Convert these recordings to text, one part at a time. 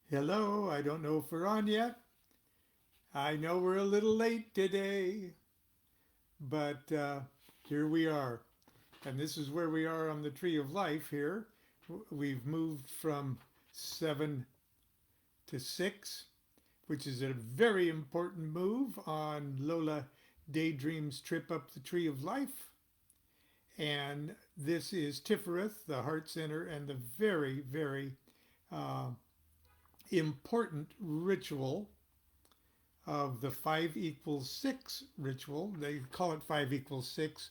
Hello, I don't know if we're on yet. I know we're a little late today, but here we are. And this is where we are on the Tree of Life here. We've moved from 7 to 6, which is a very important move on Lola Daydream's trip up the Tree of Life. And this is Tifereth, the Heart Center, and the very, very uh, important ritual of the 5 equals 6 ritual. They call it 5 equals 6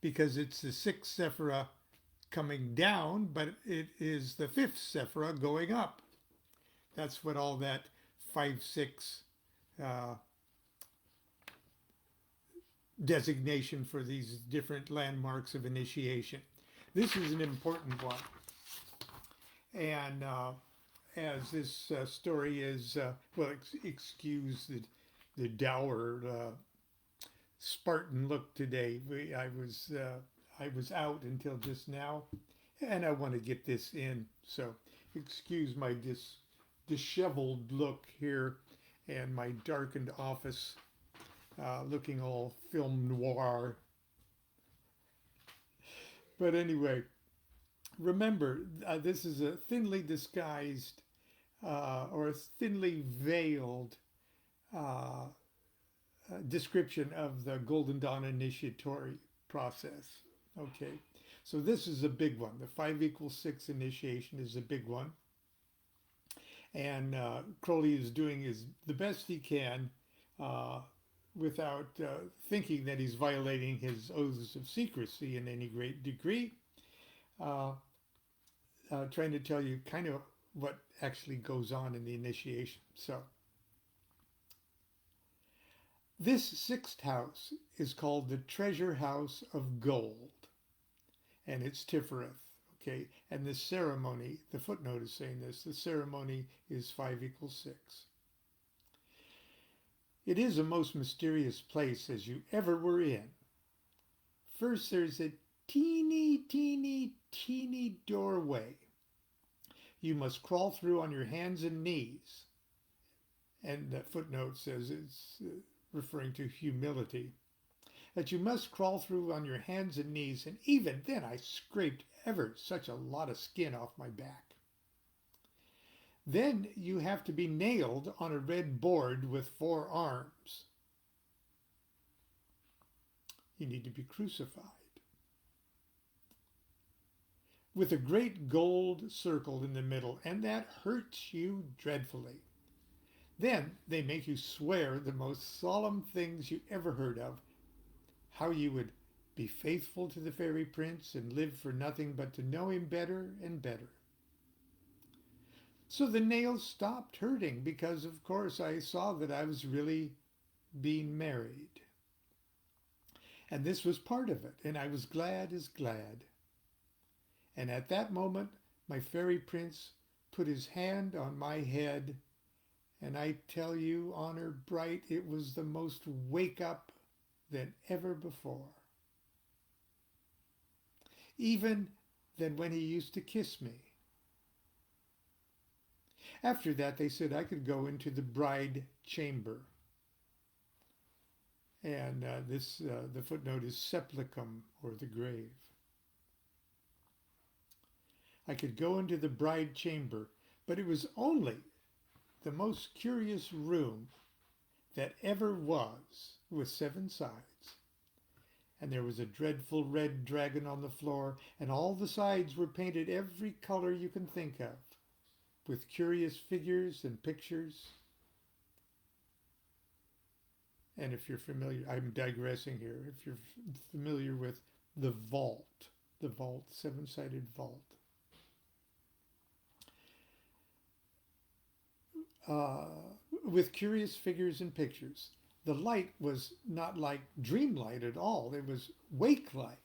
because it's the sixth sephira coming down, but it is the fifth sephira going up. That's what all that 5 6 uh, designation for these different landmarks of initiation. This is an important one. And as this story is, excuse the dour Spartan look today. I was out until just now, and I want to get this in. So excuse my disheveled look here, and my darkened office, looking all film noir. But anyway, remember, this is a thinly disguised or a thinly veiled uh, description of the Golden Dawn initiatory process. Okay, so this is a big one. The 5 equals 6 initiation is a big one, and Crowley is doing the best he can uh, without thinking that he's violating his oaths of secrecy in any great degree. Uh, Trying to tell you kind of what actually goes on in the initiation. So, this sixth house is called the treasure house of gold, and it's Tifereth. Okay, and the ceremony, the footnote is saying this, the ceremony is 5 equals 6. It is a most mysterious place as you ever were in. First, there's a teeny doorway you must crawl through on your hands and knees. And that footnote says it's referring to humility. That you must crawl through on your hands and knees, and even then I scraped ever such a lot of skin off my back. Then you have to be nailed on a red board with 4 arms. You need to be crucified. With a great gold circle in the middle, and that hurts you dreadfully. Then they make you swear the most solemn things you ever heard of. How you would be faithful to the fairy prince and live for nothing but to know him better and better. So the nails stopped hurting because, of course, I saw that I was really being married. And this was part of it, and I was glad as glad. And at that moment, my fairy prince put his hand on my head, and I tell you, honor bright, it was the most wake up than ever before. Even than when he used to kiss me. After that, they said I could go into the bride chamber. And the footnote is sepulchrum, or the grave. I could go into the bride chamber, but it was only the most curious room that ever was, with 7 sides. And there was a dreadful red dragon on the floor, and all the sides were painted every color you can think of, with curious figures and pictures. And if you're familiar, I'm digressing here, if you're familiar with the vault, 7-sided vault. Uh, with curious figures and pictures. The light was not like dream light at all, it was wake light,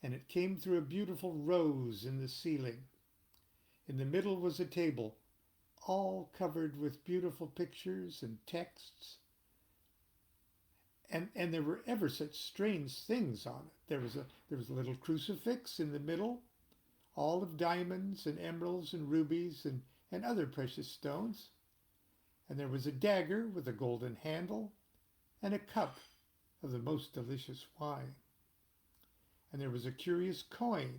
and it came through a beautiful rose in the ceiling. In the middle was a table, all covered with beautiful pictures and texts, and there were ever such strange things on it. There was a little crucifix in the middle, all of diamonds and emeralds and rubies, and other precious stones. And there was a dagger with a golden handle, and a cup of the most delicious wine. And there was a curious coin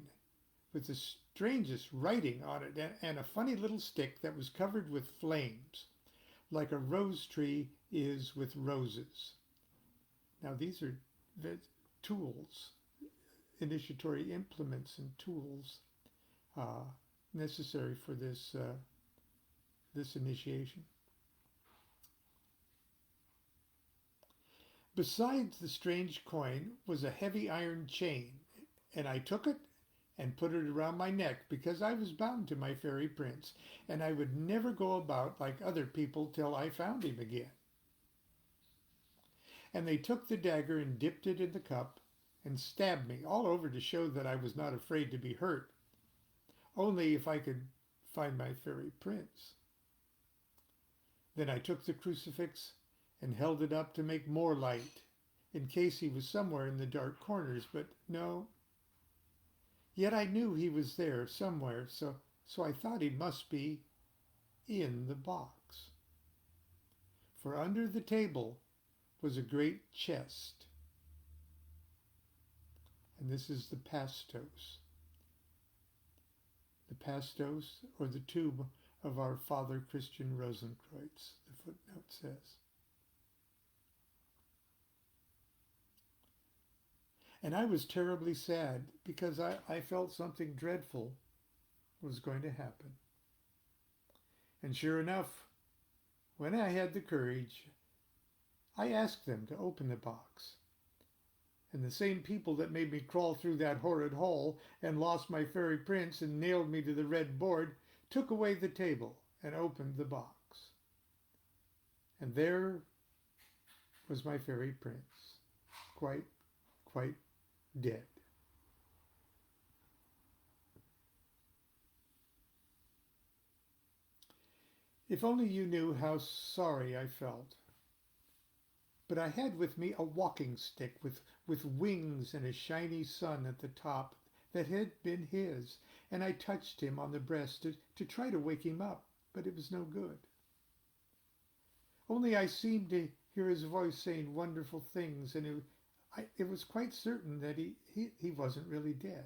with the strangest writing on it, and a funny little stick that was covered with flames, like a rose tree is with roses. Now these are the tools, initiatory implements and tools necessary for this initiation. Besides the strange coin was a heavy iron chain, and I took it and put it around my neck because I was bound to my fairy prince, and I would never go about like other people till I found him again. And they took the dagger and dipped it in the cup and stabbed me all over to show that I was not afraid to be hurt, only if I could find my fairy prince. Then I took the crucifix and held it up to make more light, in case he was somewhere in the dark corners, but no. Yet I knew he was there somewhere, so I thought he must be in the box. For under the table was a great chest, and this is the Pastos. The Pastos, or the tomb of our Father Christian Rosenkreuz, the footnote says. And I was terribly sad because I felt something dreadful was going to happen. And sure enough, when I had the courage, I asked them to open the box. And the same people that made me crawl through that horrid hole and lost my fairy prince and nailed me to the red board took away the table and opened the box. And there was my fairy prince, quite dead. If only you knew how sorry I felt. But I had with me a walking stick with wings and a shiny sun at the top that had been his, and I touched him on the breast to try to wake him up, but it was no good. Only I seemed to hear his voice saying wonderful things, and it was quite certain that he wasn't really dead.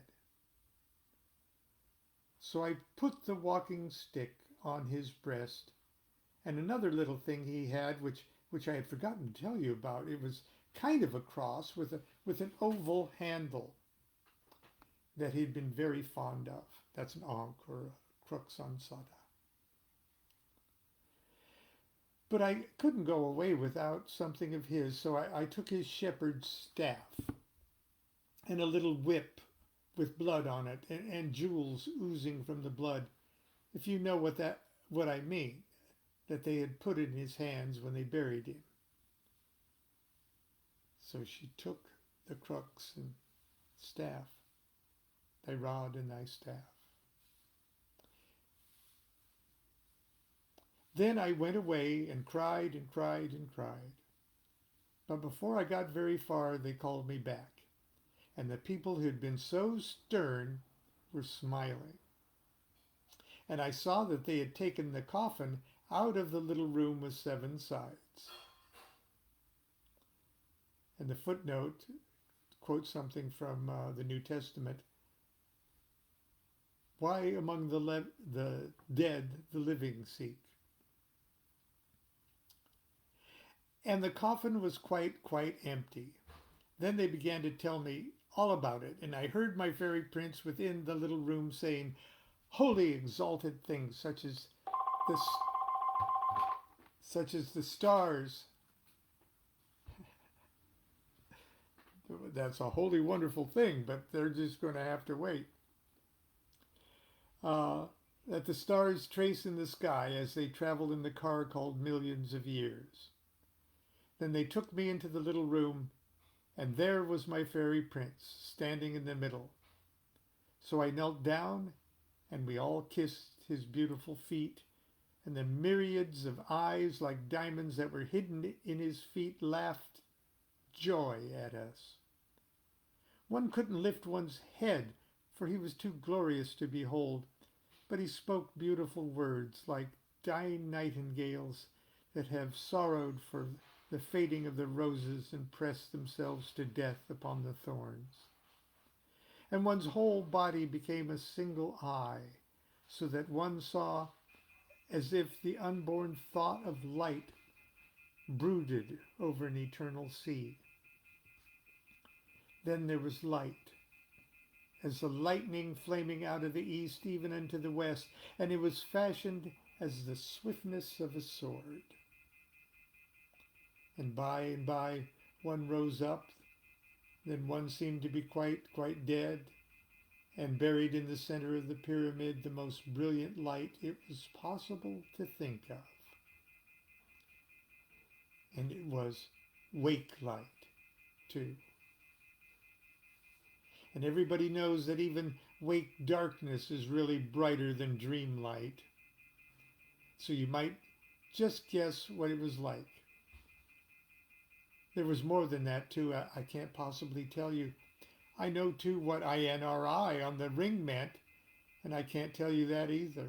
So I put the walking stick on his breast, and another little thing he had, which I had forgotten to tell you about. It was kind of a cross with an oval handle that he'd been very fond of. That's an ankh or a crux ansata. But I couldn't go away without something of his, so I took his shepherd's staff and a little whip with blood on it and jewels oozing from the blood, if you know what I mean, that they had put in his hands when they buried him. So she took the crux and staff, thy rod and thy staff. Then I went away and cried and cried and cried. But before I got very far, they called me back, and the people who had been so stern were smiling. And I saw that they had taken the coffin out of the little room with 7 sides. And the footnote quotes something from the New Testament. Why among the dead the living seek? And the coffin was quite empty. Then they began to tell me all about it, and I heard my fairy prince within the little room saying holy exalted things such as the stars. That's a holy, wonderful thing, but they're just going to have to wait. That the stars trace in the sky as they travel in the car called millions of years. Then they took me into the little room, and there was my fairy prince standing in the middle. So I knelt down, and we all kissed his beautiful feet, and the myriads of eyes like diamonds that were hidden in his feet laughed joy at us. One couldn't lift one's head, for he was too glorious to behold, but he spoke beautiful words like dying nightingales that have sorrowed for the fading of the roses and pressed themselves to death upon the thorns. And one's whole body became a single eye, so that one saw as if the unborn thought of light brooded over an eternal sea. Then there was light, as the lightning flaming out of the east even into the west, and it was fashioned as the swiftness of a sword. And by one rose up, then one seemed to be quite dead, and buried in the center of the pyramid the most brilliant light it was possible to think of. And it was wake light, too. And everybody knows that even wake darkness is really brighter than dream light. So you might just guess what it was like. There was more than that, too. I can't possibly tell you. I know, too, what INRI on the ring meant, and I can't tell you that either.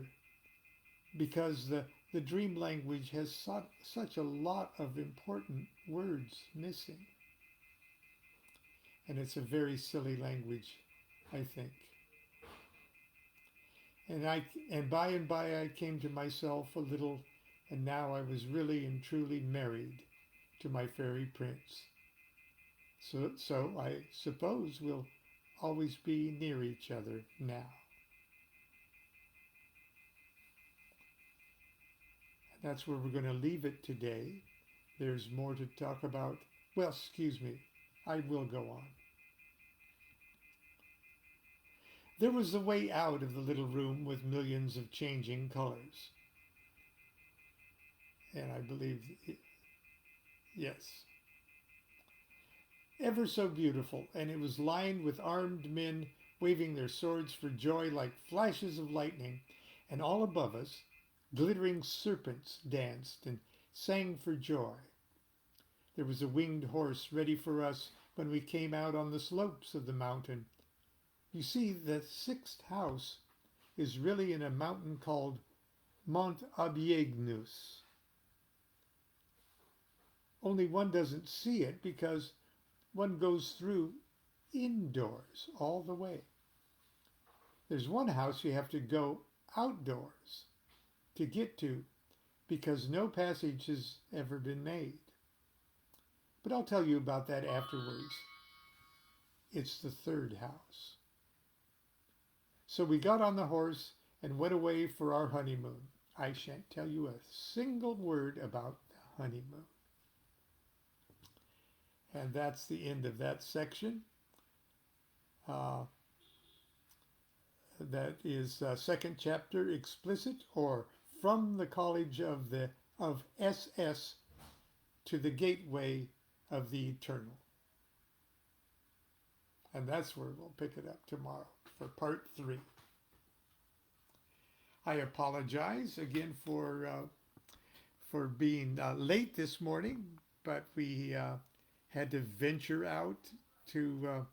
Because the dream language has such a lot of important words missing. And it's a very silly language, I think. And by I came to myself a little, and now I was really and truly married to my fairy prince. So I suppose we'll always be near each other now. And that's where we're going to leave it today. There's more to talk about. Well, excuse me. I will go on. There was a way out of the little room with millions of changing colors. And I believe, yes. Ever so beautiful, and it was lined with armed men waving their swords for joy like flashes of lightning, and all above us, glittering serpents danced and sang for joy. There was a winged horse ready for us when we came out on the slopes of the mountain. You see, the sixth house is really in a mountain called Mont Abiegnus. Only one doesn't see it because one goes through indoors all the way. There's one house you have to go outdoors to get to because no passage has ever been made. But I'll tell you about that afterwards. It's the third house. So we got on the horse and went away for our honeymoon. I shan't tell you a single word about the honeymoon. And that's the end of that section. That is second chapter, explicit, or from the college of SS to the gateway of the eternal. And that's where we'll pick it up tomorrow for part 3. I apologize again for being late this morning, but we had to venture out to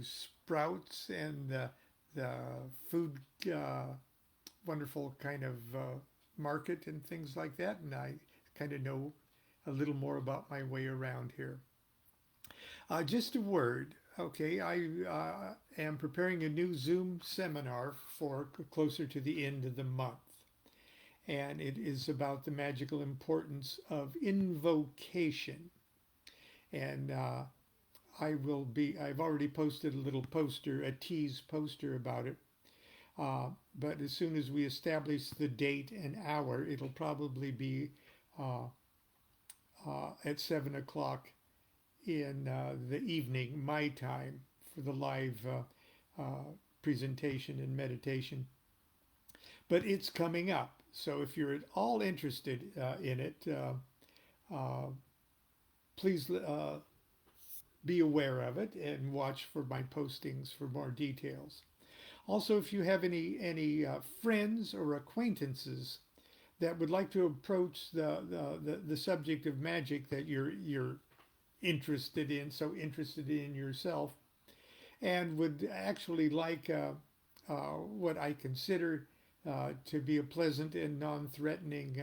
Sprouts and the food wonderful kind of market and things like that, and I kind of know a little more about my way around here. Just a word, okay, I am preparing a new Zoom seminar for closer to the end of the month, and it is about the magical importance of invocation. And I've already posted a little poster, a tease poster about it. But as soon as we establish the date and hour, it'll probably be at 7 o'clock in the evening, my time, for the live presentation and meditation. But it's coming up. So if you're at all interested in it, please be aware of it and watch for my postings for more details. Also, if you have any friends or acquaintances that would like to approach the subject of magic that you're interested in, so interested in yourself, and would actually like a what I consider to be a pleasant and non-threatening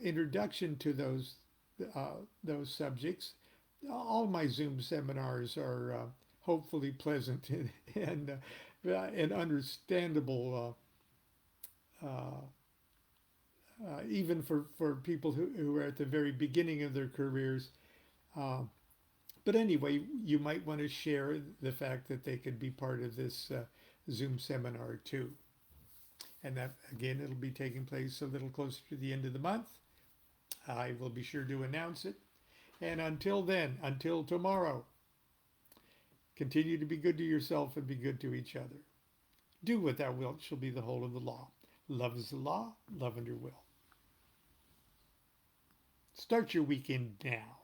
introduction to those subjects. All my Zoom seminars are hopefully pleasant and understandable, even for people who are at the very beginning of their careers. Uh, but anyway, you might want to share the fact that they could be part of this Zoom seminar too. And that, again, it'll be taking place a little closer to the end of the month. I will be sure to announce it. And until then, until tomorrow, continue to be good to yourself and be good to each other. Do what thou wilt shall be the whole of the law. Love is the law, love under will. Start your weekend now.